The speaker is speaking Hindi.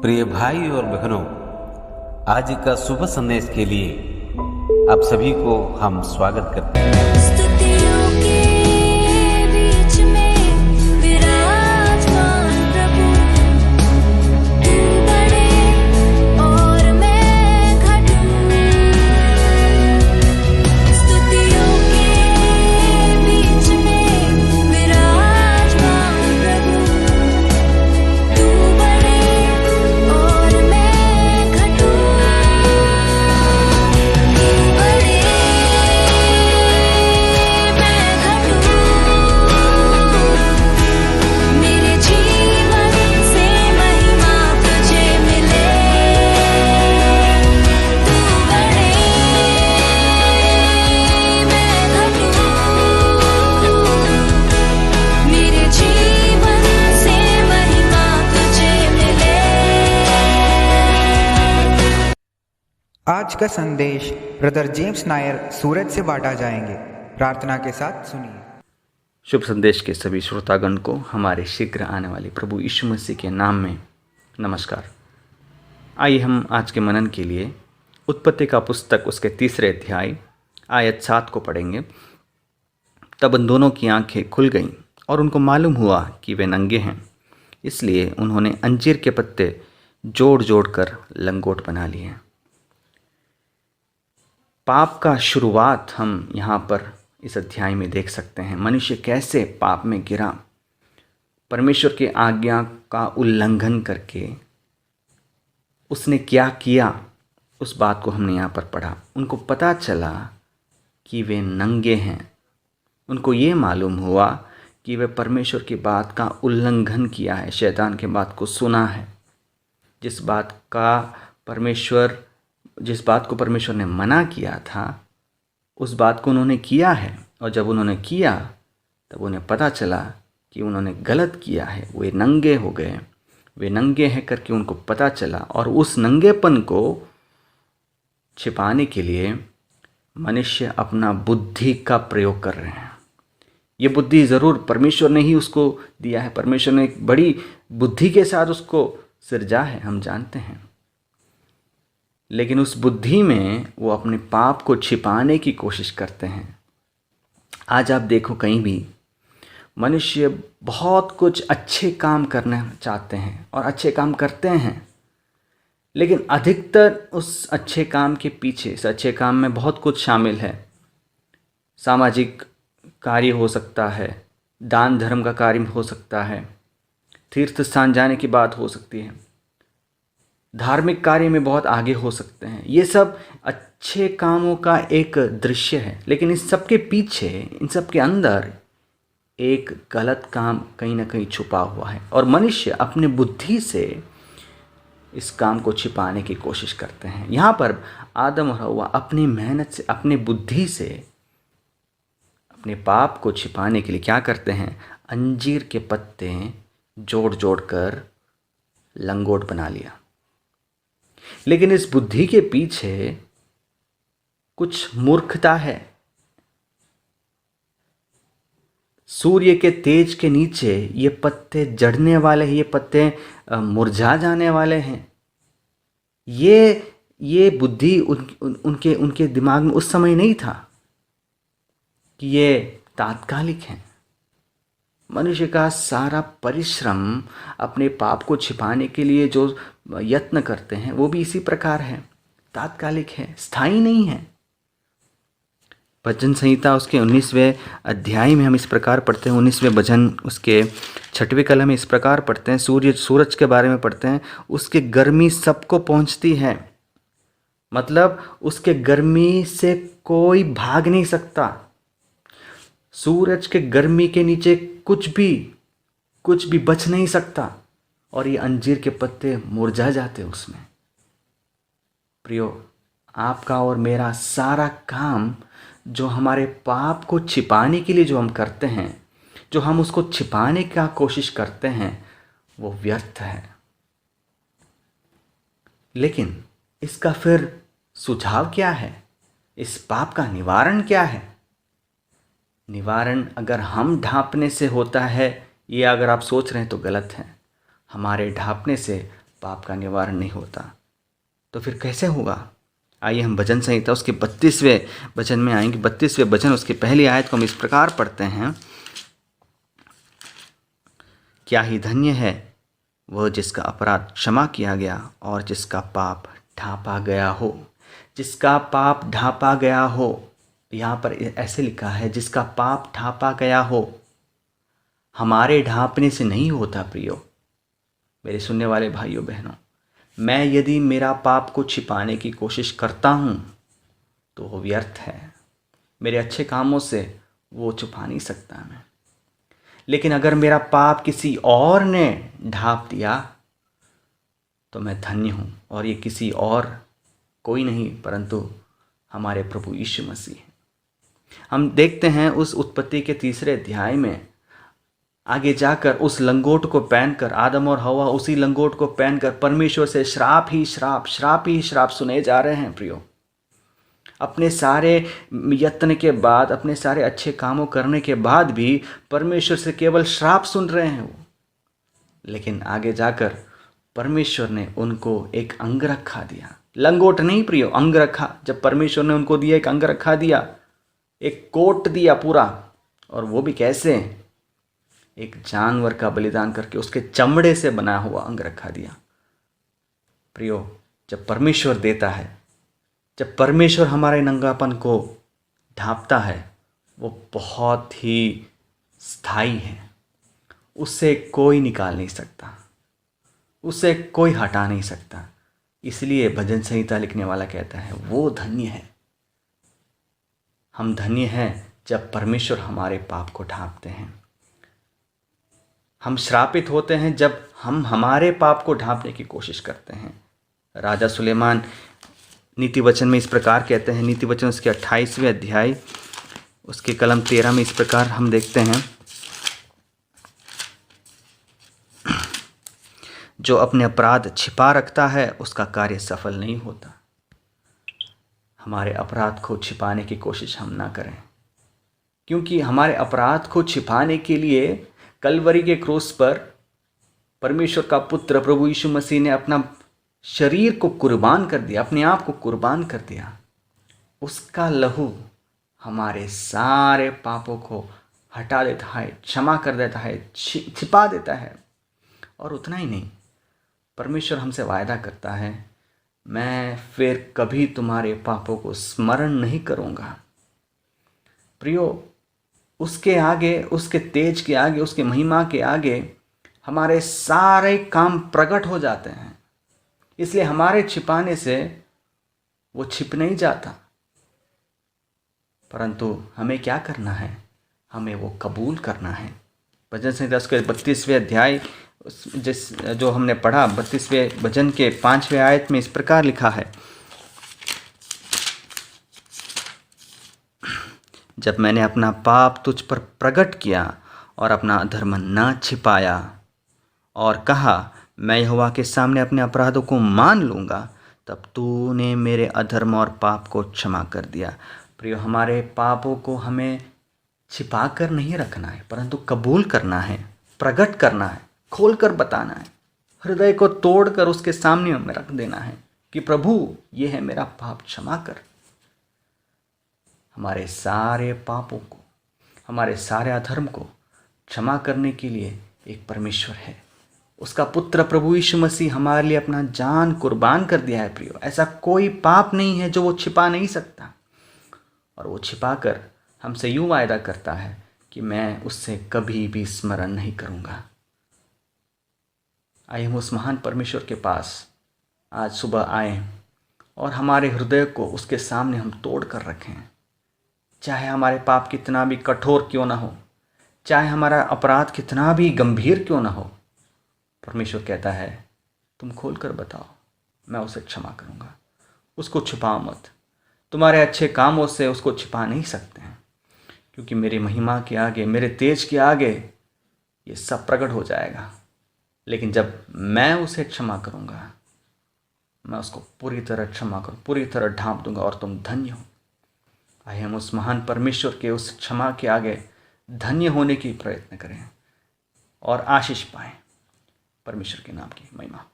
प्रिय भाई और बहनों, आज का शुभ संदेश के लिए आप सभी को हम स्वागत करते हैं। स्तुतियों के बीच में विराजमान प्रभु, तू बढ़े और मैं घटूं। स्तुतियों के बीच में विराजमान प्रभु, तू बढ़े और मैं घटूं। तू बढ़े मेरे जीवन से महिमा तुझे मिले। तू बढ़े मैं घटूं, मेरे जीवन से महिमा तुझे मिले। आज का संदेश ब्रदर जेम्स नायर सूरत से बांटा जाएंगे। प्रार्थना के साथ सुनिए। शुभ संदेश के सभी श्रोतागण को हमारे शीघ्र आने वाले प्रभु यीशु मसीह के नाम में नमस्कार। आइए हम आज के मनन के लिए उत्पत्ति का पुस्तक उसके 3 अध्याय आयत 7 को पढ़ेंगे। तब उन दोनों की आंखें खुल गईं और उनको मालूम हुआ कि वे नंगे हैं, इसलिए उन्होंने अंजीर के पत्ते जोड़ जोड़ कर लंगोट बना लिए। पाप का शुरुआत हम यहाँ पर इस अध्याय में देख सकते हैं। मनुष्य कैसे पाप में गिरा, परमेश्वर की आज्ञा का उल्लंघन करके उसने क्या किया, उस बात को हमने यहाँ पर पढ़ा। उनको पता चला कि वे नंगे हैं। उनको ये मालूम हुआ कि वे परमेश्वर की बात का उल्लंघन किया है, शैतान की बात को सुना है। जिस बात को परमेश्वर ने मना किया था, उस बात को उन्होंने किया है। और जब उन्होंने किया तब उन्हें पता चला कि उन्होंने गलत किया है। वे नंगे हो गए। वे नंगे हैं करके उनको पता चला, और उस नंगेपन को छिपाने के लिए मनुष्य अपना बुद्धि का प्रयोग कर रहे हैं। ये बुद्धि ज़रूर परमेश्वर ने ही उसको दिया है। परमेश्वर ने एक बड़ी बुद्धि के साथ उसको सिरजा है, हम जानते हैं। लेकिन उस बुद्धि में वो अपने पाप को छिपाने की कोशिश करते हैं। आज आप देखो, कहीं भी मनुष्य बहुत कुछ अच्छे काम करना चाहते हैं और अच्छे काम करते हैं, लेकिन अधिकतर उस अच्छे काम के पीछे, इस अच्छे काम में बहुत कुछ शामिल है। सामाजिक कार्य हो सकता है, दान धर्म का कार्य हो सकता है, तीर्थ स्थान जाने की बात हो सकती है, धार्मिक कार्य में बहुत आगे हो सकते हैं। ये सब अच्छे कामों का एक दृश्य है, लेकिन इस सब के पीछे, इन सब के अंदर एक गलत काम कहीं ना कहीं छुपा हुआ है, और मनुष्य अपने बुद्धि से इस काम को छिपाने की कोशिश करते हैं। यहाँ पर आदम और हव्वा अपनी मेहनत से, अपनी बुद्धि से अपने पाप को छिपाने के लिए क्या करते हैं? अंजीर के पत्ते जोड़ जोड़ कर लंगोट बना लिया। लेकिन इस बुद्धि के पीछे कुछ मूर्खता है। सूर्य के तेज के नीचे ये पत्ते जड़ने वाले हैं, ये पत्ते मुरझा जाने वाले हैं। ये बुद्धि उनके दिमाग में उस समय नहीं था कि ये तात्कालिक है। मनुष्य का सारा परिश्रम अपने पाप को छिपाने के लिए जो यत्न करते हैं, वो भी इसी प्रकार है, तात्कालिक है, स्थायी नहीं है। भजन संहिता उसके 19वें अध्याय में हम इस प्रकार पढ़ते हैं। 19वें भजन उसके 6वें कलम में इस प्रकार पढ़ते हैं। सूरज के बारे में पढ़ते हैं। उसके गर्मी सबको पहुंचती है, मतलब उसके गर्मी से कोई भाग नहीं सकता। सूरज के गर्मी के नीचे कुछ भी बच नहीं सकता, और ये अंजीर के पत्ते मुरझा जाते उसमें। प्रियो, आपका और मेरा सारा काम जो हमारे पाप को छिपाने के लिए जो हम करते हैं, जो हम उसको छिपाने का कोशिश करते हैं, वो व्यर्थ है। लेकिन इसका फिर सुझाव क्या है? इस पाप का निवारण क्या है? निवारण अगर हम ढांपने से होता है, ये अगर आप सोच रहे हैं तो गलत है। हमारे ढांपने से पाप का निवारण नहीं होता, तो फिर कैसे होगा? आइए हम भजन संहिता उसके 32वें भजन में आएंगे। 32वें भजन उसकी पहली आयत को हम इस प्रकार पढ़ते हैं। क्या ही धन्य है वह जिसका अपराध क्षमा किया गया और जिसका पाप ढांपा गया हो। जिसका पाप ढांपा गया हो, यहाँ पर ऐसे लिखा है, जिसका पाप ढांपा गया हो। हमारे ढांपने से नहीं होता प्रियो, मेरे सुनने वाले भाइयों बहनों। मैं यदि मेरा पाप को छिपाने की कोशिश करता हूँ तो वो व्यर्थ है। मेरे अच्छे कामों से वो छुपा नहीं सकता मैं। लेकिन अगर मेरा पाप किसी और ने ढांप दिया तो मैं धन्य हूँ, और ये किसी और कोई नहीं परंतु हमारे प्रभु यीशु मसीह हैं। हम देखते हैं उस उत्पत्ति के 3 अध्याय में, आगे जाकर उस लंगोट को पहनकर आदम और हवा उसी लंगोट को पहनकर परमेश्वर से श्राप ही श्राप सुने जा रहे हैं प्रियो। अपने सारे यत्न के बाद, अपने सारे अच्छे कामों करने के बाद भी परमेश्वर से केवल श्राप सुन रहे हैं वो। लेकिन आगे जाकर परमेश्वर ने उनको एक अंगरखा दिया, लंगोट नहीं प्रियो, अंगरखा। जब परमेश्वर ने उनको दिया, एक अंगरखा दिया, एक कोट दिया पूरा, और वो भी कैसे? एक जानवर का बलिदान करके उसके चमड़े से बना हुआ अंगरखा दिया। प्रियो, जब परमेश्वर देता है, जब परमेश्वर हमारे नंगापन को ढांपता है, वो बहुत ही स्थायी है। उससे कोई निकाल नहीं सकता, उससे कोई हटा नहीं सकता। इसलिए भजन संहिता लिखने वाला कहता है, वो धन्य है। हम धन्य हैं जब परमेश्वर हमारे पाप को ढांपते हैं। हम श्रापित होते हैं जब हम हमारे पाप को ढांपने की कोशिश करते हैं। राजा सुलेमान नीति वचन में इस प्रकार कहते हैं, नीति वचन उसके 28वें अध्याय उसके कलम 13 में इस प्रकार हम देखते हैं, जो अपने अपराध छिपा रखता है उसका कार्य सफल नहीं होता। हमारे अपराध को छिपाने की कोशिश हम ना करें, क्योंकि हमारे अपराध को छिपाने के लिए कलवरी के क्रूस पर परमेश्वर का पुत्र प्रभु यीशु मसीह ने अपना शरीर को कुर्बान कर दिया, अपने आप को कुर्बान कर दिया। उसका लहू हमारे सारे पापों को हटा देता है, क्षमा कर देता है, छिपा देता है। और उतना ही नहीं, परमेश्वर हमसे वायदा करता है, मैं फिर कभी तुम्हारे पापों को स्मरण नहीं करूँगा। प्रियो, उसके आगे, उसके तेज के आगे, उसके महिमा के आगे हमारे सारे काम प्रकट हो जाते हैं। इसलिए हमारे छिपाने से वो छिप नहीं जाता, परंतु हमें क्या करना है? हमें वो कबूल करना है। भजन संहिता उसके 32वें अध्याय जो हमने पढ़ा, 32वें भजन के 5वें आयत में इस प्रकार लिखा है, जब मैंने अपना पाप तुझ पर प्रकट किया और अपना अधर्म न छिपाया और कहा, मैं यहोवा के सामने अपने अपराधों को मान लूँगा, तब तूने मेरे अधर्म और पाप को क्षमा कर दिया। प्रियो, हमारे पापों को हमें छिपा कर नहीं रखना है, परंतु कबूल करना है, प्रकट करना है, खोल कर बताना है, हृदय को तोड़कर उसके सामने हमें रख देना है कि प्रभु, ये है मेरा पाप, क्षमा कर। हमारे सारे पापों को, हमारे सारे अधर्म को क्षमा करने के लिए एक परमेश्वर है। उसका पुत्र प्रभु यीशु मसीह हमारे लिए अपना जान कुर्बान कर दिया है। प्रियो, ऐसा कोई पाप नहीं है जो वो छिपा नहीं सकता, और वो छिपा कर हमसे यूं वायदा करता है कि मैं उससे कभी भी स्मरण नहीं करूँगा। आइए हम उस महान परमेश्वर के पास आज सुबह आएँ और हमारे हृदय को उसके सामने हम तोड़ कर रखें। चाहे हमारे पाप कितना भी कठोर क्यों ना हो, चाहे हमारा अपराध कितना भी गंभीर क्यों ना हो, परमेश्वर कहता है, तुम खोल कर बताओ, मैं उसे क्षमा करूँगा। उसको छिपाओ मत। तुम्हारे अच्छे कामों से उसको छिपा नहीं सकते हैं, क्योंकि मेरी महिमा के आगे, मेरे तेज के आगे ये सब प्रकट हो जाएगा। लेकिन जब मैं उसे क्षमा करूँगा, मैं उसको पूरी तरह क्षमा करूँ, पूरी तरह ढांप दूंगा, और तुम धन्य हो। आइए हम उस महान परमेश्वर के उस क्षमा के आगे धन्य होने की प्रयत्न करें और आशीष पाएं। परमेश्वर के नाम की महिमा।